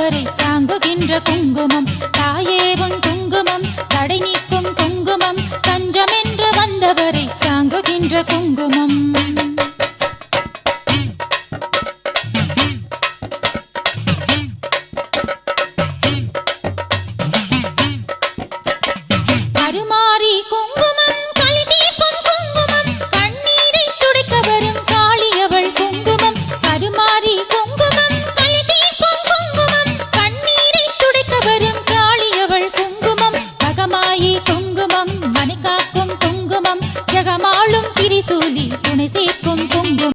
வந்தவரை தாங்குகின்ற குங்குமம் தாயே உன் குங்குமம் தடை நீக்கும் குங்குமம் தஞ்சமென்று வந்தவரை தாங்குகின்ற குங்குமம் அருமாறி குங்குமம் களி தீர்க்கும் குங்குமம் கண்ணீரை துடைக்க வரும் காளியவள் குங்குமம் அருமாறி குங்குமம் களி தீர்க்கும் குங்குமம் கண்ணீரை துடைக்க வரும் காளியவள் குங்குமம் பகமாயி குங்குமம் மனை காக்கும் குங்குமம் ஜகமாளும் திரிசூலி துணை சேர்க்கும் குங்குமம்